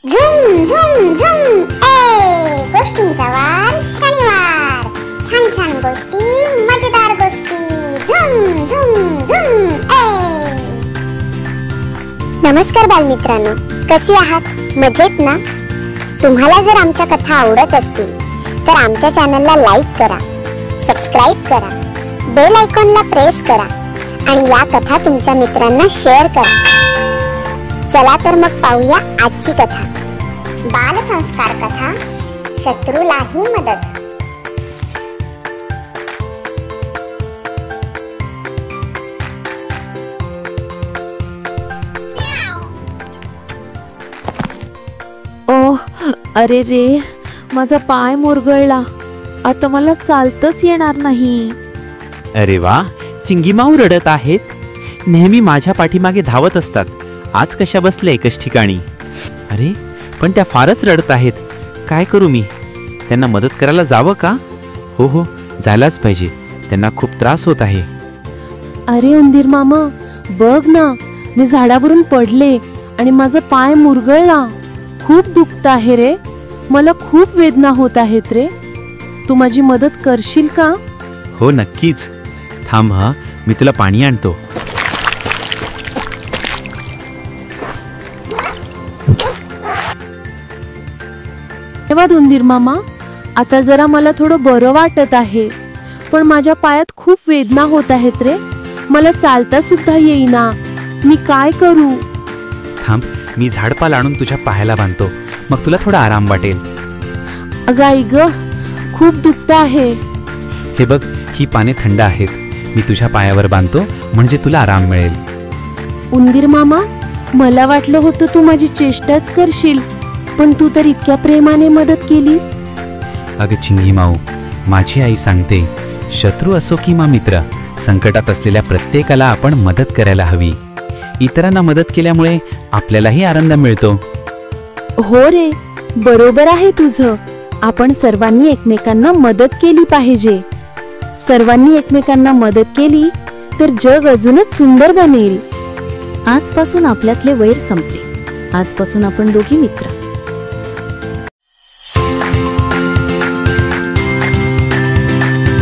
झुम झुम झुम ए गोष्टींचा वार शनिवार. छान छान गोष्टी, मजेदार गोष्टी. झुम झुम झुम ए. नमस्कार बालमित्रांनो, कसे आहात? मजेत ना? तुम्हाला जर आमच्या कथा आवडत असतील तर आमच्या चॅनलला लाईक करा, सबस्क्राईब करा, बेल आयकॉनला प्रेस करा आणि या कथा तुमच्या मित्रांना शेअर करा. चला तर मग पाहूया आजची कथा. बालसंस्कार कथा, शत्रूलाही मदत. ओह, अरे रे, माझा पाय मुरगळला. आता मला चालतच येणार नाही. अरे वा, चिंगीमाऊ रडत आहेत. नेहमी माझ्या पाठीमागे धावत असतात. आज कशा बसल्या एकच ठिकाणी? अरे पण त्या फारच रडत आहेत. काय करू मी? त्यांना मदत करायला जावं का? हो, जायलाच पाहिजे. त्यांना खूप त्रास होत आहे. अरे उंदीर मामा, बघ ना, मी झाडावरून पडले आणि माझा पाय मुरगळला. खूप दुखत आहे रे. मला खूप वेदना होत आहेत रे. तू माझी मदत करशील का? हो नक्कीच. थांब हा, मी तुला पाणी आणतो. धन्यवाद उंदीर मामा. आता जरा मला थोडं बरं वाटत आहे, पण माझ्या पायात खूप वेदना होत आहेत रे. मला चालता सुद्धा येईना. मी काय करू? थांब, मी झाडपाल आणून तुझ्या पायाला बांधतो, मग तुला थोडा आराम वाटेल. अगं आई ग, खूप दुखत आहे. हे बघ, ही पाने थंड आहेत. मी तुझ्या पायावर बांधतो म्हणजे तुला आराम मिळेल. उंदीर मामा, मला वाटलं होतं तू माझी चेष्टाच करशील, पण तू तर इतक्या प्रेमाने मदत केलीस. अगं चिंगीमाऊ, माझी आई सांगते, शत्रू असो किंवा मित्र, संकटात असलेल्या प्रत्येकाला आपण मदत करायला हवी. इतरांना मदत केल्यामुळे आपल्यालाही आनंद मिळतो. हो रे, बरोबर आहे तुझं. आपण सर्वांनी एकमेकांना मदत केली पाहिजे. सर्वांनी एकमेकांना मदत केली तर जग अजूनच सुंदर बनेल. आजपासून आपल्यातले वैर संपले. आजपासून आपण दोघी मित्र.